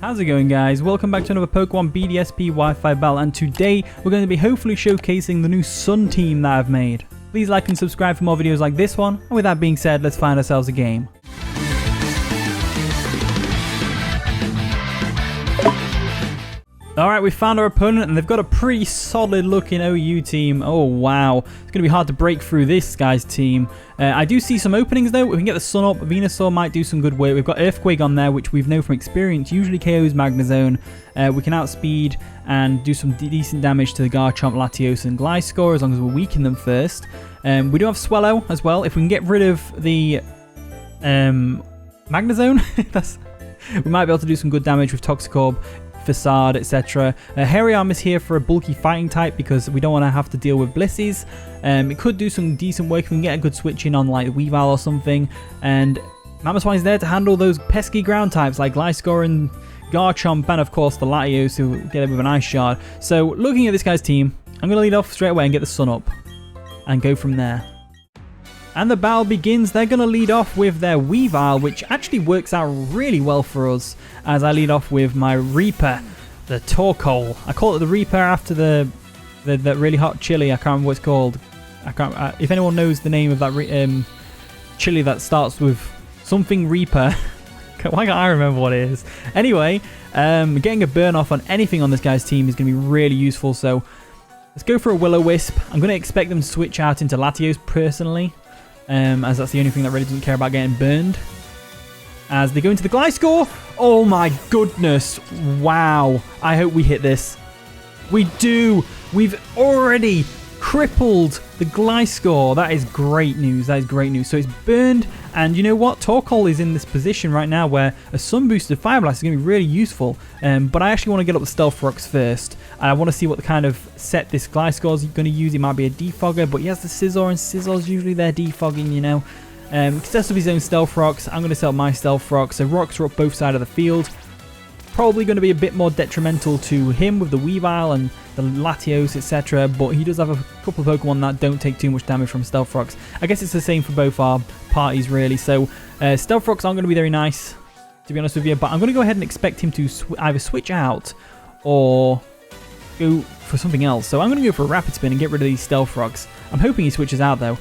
How's it going, guys? Welcome back to another Pokemon BDSP Wi-Fi battle, and today we're going to be hopefully showcasing the new Sun team that I've made. Please like and subscribe for more videos like this one, and with that being said, let's find ourselves a game. Alright, we found our opponent and they've got a pretty solid looking OU team. Oh wow, it's going to be hard to break through this guy's team. I do see some openings though. We can get the Sun up. Venusaur might do some good work. We've got Earthquake on there, which we've known from experience usually KOs Magnezone. We can outspeed and do some decent damage to the Garchomp, Latios and Gliscor as long as we weaken them first. We do have Swellow as well. If we can get rid of the Magnezone, we might be able to do some good damage with Torkoal, Facade, etc. Hariyama is here for a bulky fighting type because we don't want to have to deal with Blisses. It could do some decent work if we can get a good switch in on like Weavile or something. And Mamoswine is there to handle those pesky ground types like Gliscor and Garchomp, and of course the Latios who get it with an Ice Shard. So looking at this guy's team, I'm going to lead off straight away and get the Sun up and go from there. And the battle begins. They're going to lead off with their Weavile, which actually works out really well for us, as I lead off with my Reaper, the Torkoal. I call it the Reaper after the really hot chili. I can't remember what it's called. If anyone knows the name of that chili that starts with something Reaper, why can't I remember what it is? Anyway, getting a burn off on anything on this guy's team is going to be really useful. So let's go for a Will-O-Wisp. I'm going to expect them to switch out into Latios personally. As that's the only thing that really doesn't care about getting burned. As they go into the Gliscor. Oh my goodness. Wow. I hope we hit this. We do. We've already crippled the Gliscor. That is great news. That is great news. So it's burned. And you know what? Torkoal is in this position right now where a Sun boosted Fire Blast is going to be really useful. But I actually want to get up the Stealth Rocks first. And I want to see what the kind of set this Gliscor is going to use. It might be a defogger, but he has the Scizor, and Scizor's usually there defogging, you know. He sets up his own Stealth Rocks. I'm going to set up my Stealth Rocks. So rocks are up both sides of the field. Probably going to be a bit more detrimental to him with the Weavile and the Latios, etc. But he does have a couple of Pokemon that don't take too much damage from Stealth Rocks. I guess it's the same for both our parties, really. So Stealth Rocks aren't going to be very nice, to be honest with you. But I'm going to go ahead and expect him to either switch out or go for something else. So I'm going to go for a Rapid Spin and get rid of these Stealth Rocks. I'm hoping he switches out, though.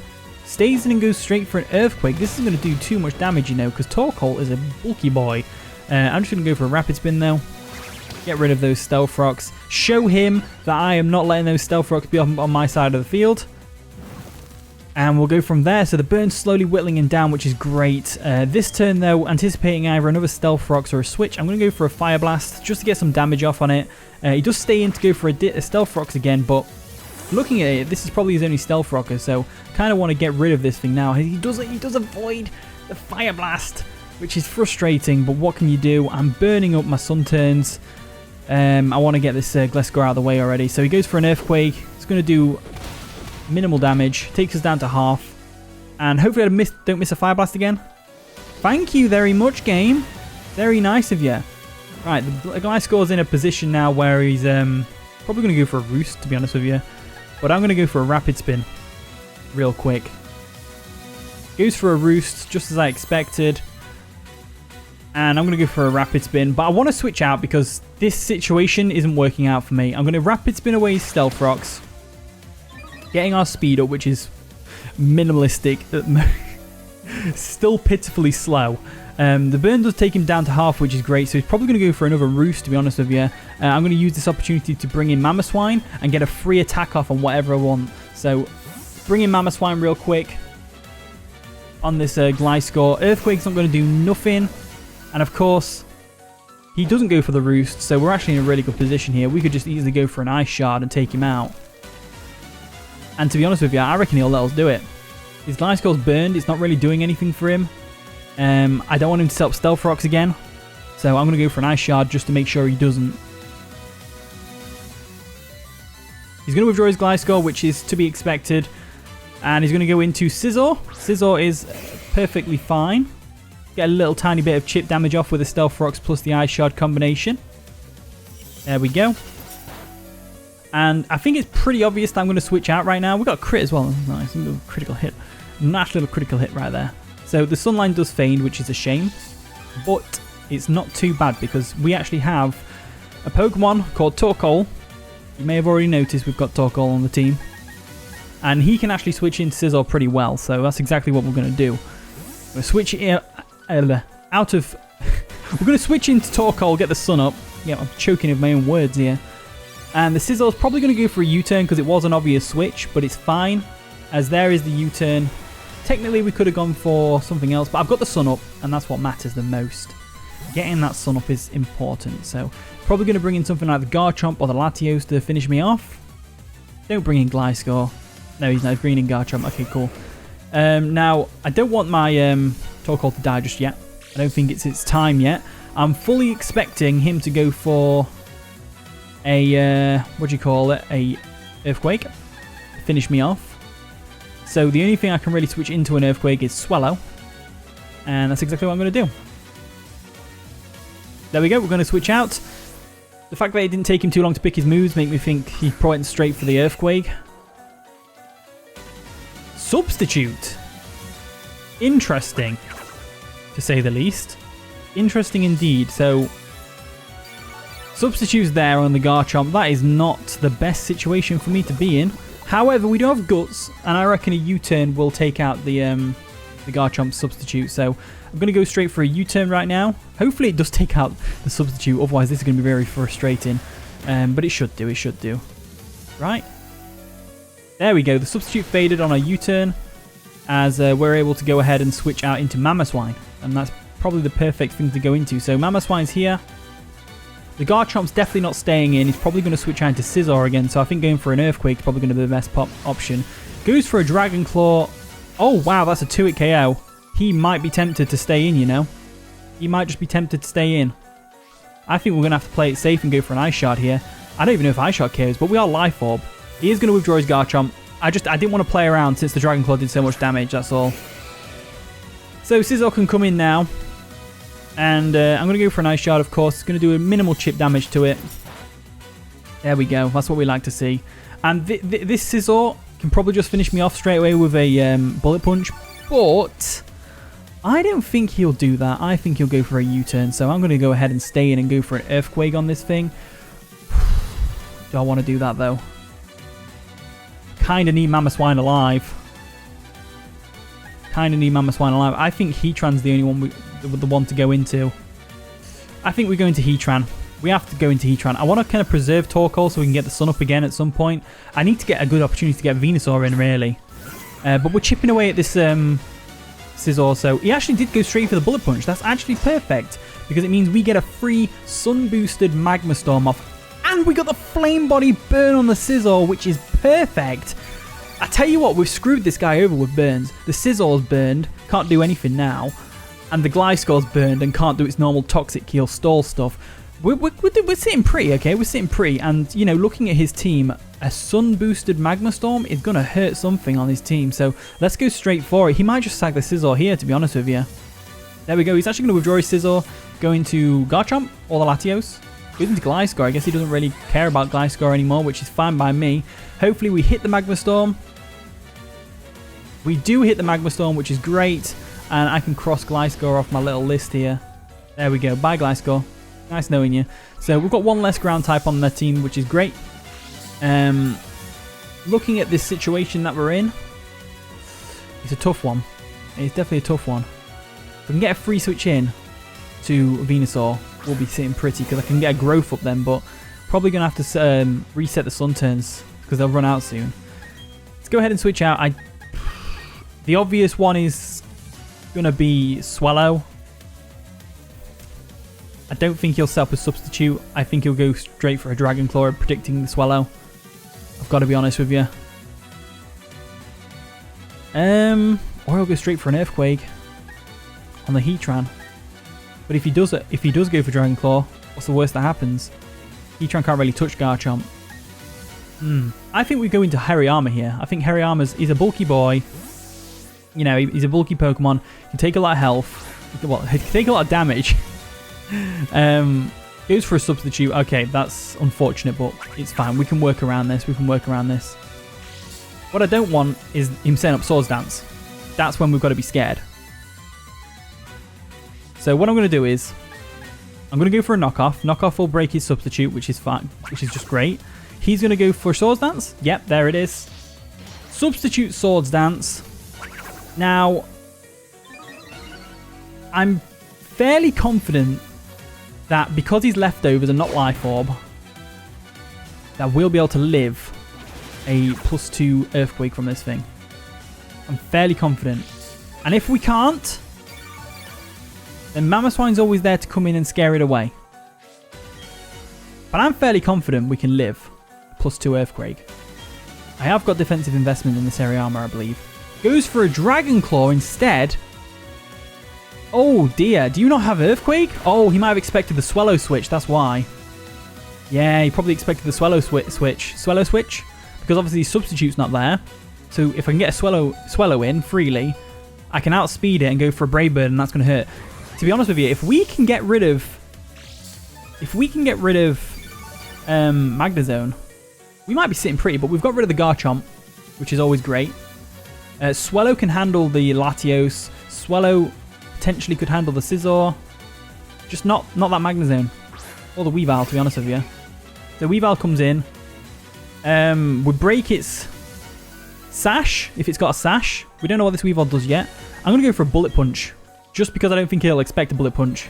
Stays in and goes straight for an Earthquake. This isn't going to do too much damage, you know, because Torkoal is a bulky boy. I'm just going to go for a Rapid Spin though. Get rid of those Stealth Rocks. Show him that I am not letting those Stealth Rocks be on my side of the field. And we'll go from there. So the burn's slowly whittling him down, which is great. This turn though, anticipating either another Stealth Rocks or a switch, I'm going to go for a Fire Blast just to get some damage off on it. He does stay in to go for a Stealth Rocks again, but looking at it, this is probably his only Stealth Rocker, so kind of want to get rid of this thing now. He does avoid the Fire Blast, which is frustrating, but what can you do? I'm burning up my Sun turns. I want to get this Gliscor out of the way already. So he goes for an Earthquake. It's going to do minimal damage. Takes us down to half. And hopefully I don't miss a Fire Blast again. Thank you very much, game. Very nice of you. Right, the Gliscor's in a position now where he's probably going to go for a Roost, to be honest with you. But I'm going to go for a Rapid Spin real quick. Goes for a Roost, just as I expected. And I'm going to go for a Rapid Spin. But I want to switch out because this situation isn't working out for me. I'm going to Rapid Spin away his Stealth Rocks. Getting our speed up, which is minimalistic. Still pitifully slow. The burn does take him down to half, which is great. So he's probably going to go for another Roost, to be honest with you. I'm going to use this opportunity to bring in Mamoswine and get a free attack off on whatever I want. So bring in Mamoswine real quick on this Gliscor. Earthquake's not going to do nothing. And of course, he doesn't go for the Roost, so we're actually in a really good position here. We could just easily go for an Ice Shard and take him out. And to be honest with you, I reckon he'll let us do it. His Gliscor's burned. It's not really doing anything for him. I don't want him to set up Stealth Rocks again. So I'm going to go for an Ice Shard just to make sure he doesn't. He's going to withdraw his Gliscor, which is to be expected. And he's going to go into Scizor. Scizor is perfectly fine. Get a little tiny bit of chip damage off with the Stealth Rocks plus the Ice Shard combination. There we go. And I think it's pretty obvious that I'm going to switch out right now. We've got a crit as well. Nice, a little critical hit. Nice little critical hit right there. So the Sunline does fade, which is a shame. But it's not too bad because we actually have a Pokemon called Torkoal. You may have already noticed we've got Torkoal on the team. And he can actually switch into Scizor pretty well, so that's exactly what we're going to do. We're going to switch it out of... we're going to switch into Torkoal, get the sun up. Yeah, I'm choking with my own words here. And the Scizor's probably going to go for a U-turn because it was an obvious switch, but it's fine, as there is the U-turn. Technically, we could have gone for something else, but I've got the sun up, and that's what matters the most. Getting that sun up is important, so probably going to bring in something like the Garchomp or the Latios to finish me off. Don't bring in Gliscor. No, he's not. He's bringing in Garchomp. Okay, cool. Now, I don't want my Torkoal to die just yet. I don't think it's its time yet. I'm fully expecting him to go for a, what do you call it? A Earthquake. Finish me off. So the only thing I can really switch into an Earthquake is Swellow. And that's exactly what I'm going to do. There we go. We're going to switch out. The fact that it didn't take him too long to pick his moves make me think he went straight for the Earthquake. Substitute. Interesting, to say the least. Interesting indeed. So, substitutes there on the Garchomp. That is not the best situation for me to be in. However, we do have Guts, and I reckon a U-turn will take out the Garchomp substitute. So, I'm going to go straight for a U-turn right now. Hopefully, it does take out the substitute. Otherwise, this is going to be very frustrating. But it should do. It should do. Right. There we go. The substitute faded on a U-turn as we're able to go ahead and switch out into Mamoswine. And that's probably the perfect thing to go into. So Mamoswine's here. The Garchomp's definitely not staying in. He's probably going to switch out into Scizor again. So I think going for an Earthquake is probably going to be the best option. Goes for a Dragon Claw. Oh, wow. That's a 2-hit KO. He might be tempted to stay in, you know. He might just be tempted to stay in. I think we're going to have to play it safe and go for an Ice Shard here. I don't even know if Ice Shard KOs, but we are Life Orb. He is going to withdraw his Garchomp. I didn't want to play around since the Dragon Claw did so much damage, that's all. So Scizor can come in now. And I'm going to go for an Ice Shard, of course. It's going to do a minimal chip damage to it. There we go. That's what we like to see. And this Scizor can probably just finish me off straight away with a Bullet Punch. But I don't think he'll do that. I think he'll go for a U-turn. So I'm going to go ahead and stay in and go for an Earthquake on this thing. Do I want to do that, though? Kind of need Mamoswine alive. I think Heatran's the only one the one to go into. I think we go into Heatran. We have to go into Heatran. I want to kind of preserve Torkoal so we can get the sun up again at some point. I need to get a good opportunity to get Venusaur in, really. But we're chipping away at this Scizor. So he actually did go straight for the Bullet Punch. That's actually perfect because it means we get a free sun-boosted Magma Storm off. And we got the Flame Body burn on the Scizor, which is perfect. I tell you what, we've screwed this guy over with burns. The Scizor's burned, can't do anything now. And the Gliscor's burned and can't do its normal Toxic Keel stall stuff. We're sitting pretty, okay? We're sitting pretty. And, you know, looking at his team, a sun-boosted Magma Storm is going to hurt something on his team. So let's go straight for it. He might just sack the Scizor here, to be honest with you. There we go. He's actually going to withdraw his Scizor, go into Garchomp or the Latios. Goes into Gliscor. I guess he doesn't really care about Gliscor anymore, which is fine by me. Hopefully we hit the Magma Storm. We do hit the Magma Storm, which is great. And I can cross Gliscor off my little list here. There we go. Bye, Gliscor. Nice knowing you. So we've got one less ground type on their team, which is great. Looking at this situation that we're in, it's a tough one. It's definitely a tough one. If we can get a free switch in to Venusaur, we'll be sitting pretty because I can get a growth up then, but probably going to have to reset the sun turns because they'll run out soon. Let's go ahead and switch out. The obvious one is going to be Swellow. I don't think he'll set up a substitute. I think he'll go straight for a Dragon Claw, predicting the Swellow. I've got to be honest with you. Or he'll go straight for an Earthquake on the Heatran. But if he does go for Dragon Claw, what's the worst that happens? Heatran can't really touch Garchomp. I think we go into Hariyama here. I think he's a bulky boy. You know, he's a bulky Pokemon. He can take a lot of health. Well, he can take a lot of damage. Goes for a substitute. Okay, that's unfortunate, but it's fine. We can work around this. What I don't want is him setting up Swords Dance. That's when we've got to be scared. So what I'm going to do is I'm going to go for a knockoff. Knockoff will break his substitute, which is fine, which is just great. He's going to go for Swords Dance. Yep, there it is. Substitute Swords Dance. Now, I'm fairly confident that because he's leftovers and not Life Orb, that we'll be able to live a +2 Earthquake from this thing. I'm fairly confident. And if we can't, then Mamoswine's always there to come in and scare it away. But I'm fairly confident we can live a +2 Earthquake. I have got defensive investment in this Hariyama, I believe. Goes for a Dragon Claw instead. Oh dear, do you not have Earthquake? Oh, he might have expected the Swellow switch, that's why. Yeah, he probably expected the Swellow switch. Swellow switch? Because obviously his substitute's not there. So if I can get a Swellow in freely, I can outspeed it and go for a Brave Bird, and that's going to hurt. To be honest with you, if we can get rid of Magnezone, we might be sitting pretty, but we've got rid of the Garchomp, which is always great. Swellow can handle the Latios. Swellow potentially could handle the Scizor. Just not that Magnezone. Or the Weavile, to be honest with you. The Weavile comes in. We break its Sash, if it's got a Sash. We don't know what this Weavile does yet. I'm going to go for a Bullet Punch. Just because I don't think he'll expect a Bullet Punch.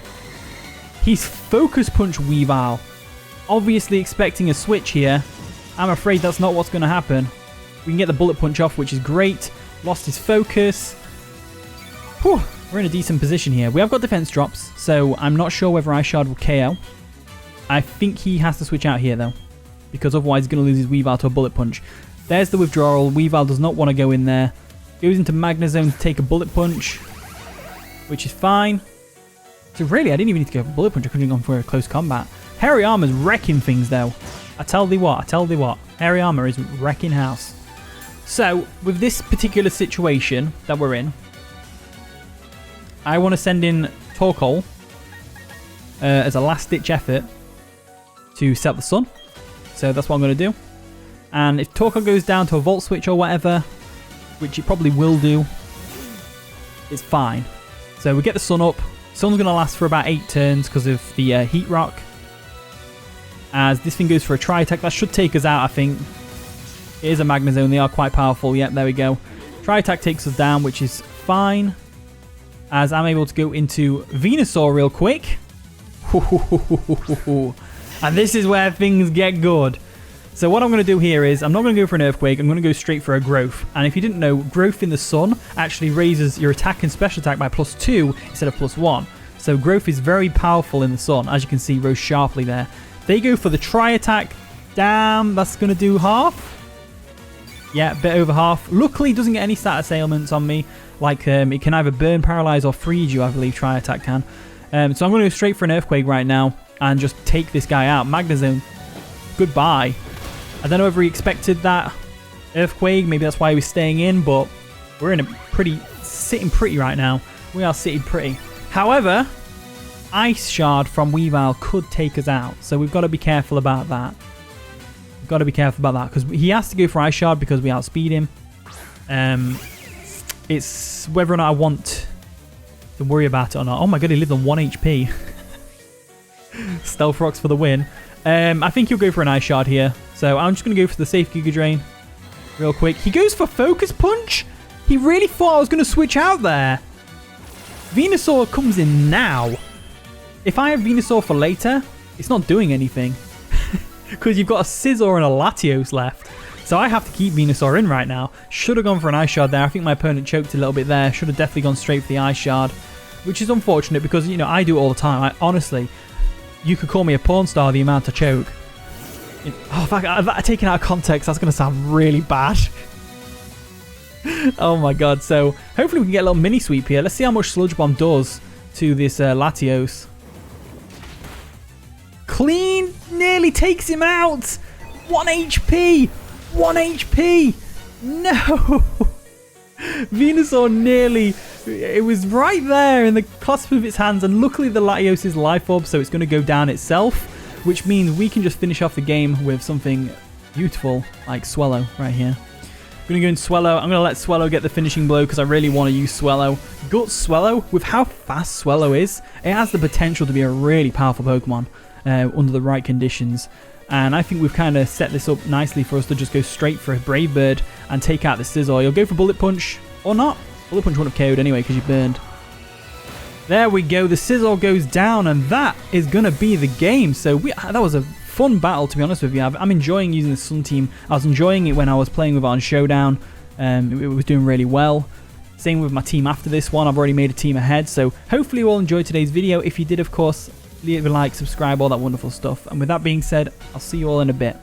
He's Focus Punch Weavile. Obviously expecting a switch here. I'm afraid that's not what's going to happen. We can get the Bullet Punch off, which is great. Lost his focus. Whew, we're in a decent position here. We have got defense drops, so I'm not sure whether Iceshard will KO. I think he has to switch out here, though, because otherwise he's going to lose his Weavile to a Bullet Punch. There's the withdrawal. Weavile does not want to go in there. Goes into Magnezone to take a Bullet Punch, which is fine. So really, I didn't even need to go for Bullet Punch. I could have gone for a close combat. Hariyama's wrecking things, though. I tell thee what. Hariyama is wrecking house. So, with this particular situation that we're in, I want to send in Torkoal as a last-ditch effort to set up the sun. So that's what I'm going to do. And if Torkoal goes down to a Volt Switch or whatever, which it probably will do, it's fine. So we get the sun up. Sun's going to last for about 8 turns because of the Heat Rock. As this thing goes for a Tri-Attack, that should take us out, I think. It is a Magnezone. They are quite powerful. Yep, there we go. Tri-Attack takes us down, which is fine. As I'm able to go into Venusaur real quick. And this is where things get good. So what I'm going to do here is, I'm not going to go for an Earthquake. I'm going to go straight for a Growth. And if you didn't know, Growth in the sun actually raises your attack and special attack by +2 instead of +1. So Growth is very powerful in the sun. As you can see, rose sharply there. They go for the Tri-Attack. Damn, that's going to do half. Yeah, a bit over half. Luckily, it doesn't get any status ailments on me. Like, it can either burn, paralyze, or freeze you, I believe Tri-Attack can. So I'm going to go straight for an Earthquake right now and just take this guy out. Magnezone, goodbye. I don't know if he expected that Earthquake. Maybe that's why he was staying in, but we're in a sitting pretty right now. We are sitting pretty. However, Ice Shard from Weavile could take us out, so we've got to be careful about that. We've got to be careful about that because he has to go for Ice Shard because we outspeed him. It's whether or not I want to worry about it or not. Oh my god, he lived on 1 HP. Stealth Rocks for the win. I think he'll go for an Ice Shard here. So I'm just going to go for the safe Giga Drain real quick. He goes for Focus Punch? He really thought I was going to switch out there. Venusaur comes in now. If I have Venusaur for later, it's not doing anything. Because you've got a Scizor and a Latios left. So I have to keep Venusaur in right now. Should have gone for an Ice Shard there. I think my opponent choked a little bit there. Should have definitely gone straight for the Ice Shard. Which is unfortunate because, you know, I do it all the time. Honestly, you could call me a porn star the amount I choke. Oh, fuck, taken out of context, that's going to sound really bad. Oh my god. So hopefully we can get a little mini sweep here. Let's see how much Sludge Bomb does to this Latios. Clean nearly takes him out. 1 HP. 1 HP. No. Venusaur nearly. It was right there in the clasp of its hands. And luckily the Latios is Life Orb, so it's going to go down itself. Which means we can just finish off the game with something beautiful like Swellow right here. Going to go in Swellow. I'm going to let Swellow get the finishing blow because I really want to use Swellow. Gut Swellow, with how fast Swellow is, it has the potential to be a really powerful Pokemon under the right conditions. And I think we've kind of set this up nicely for us to just go straight for a Brave Bird and take out the Scizor. You'll go for Bullet Punch or not. Bullet Punch wouldn't have KO'd anyway because you burned. There we go. The Scizor goes down, and that is going to be the game. So that was a fun battle, to be honest with you. I'm enjoying using the Sun team. I was enjoying it when I was playing with it on Showdown. It was doing really well. Same with my team after this one. I've already made a team ahead. So hopefully you all enjoyed today's video. If you did, of course, leave a like, subscribe, all that wonderful stuff. And with that being said, I'll see you all in a bit.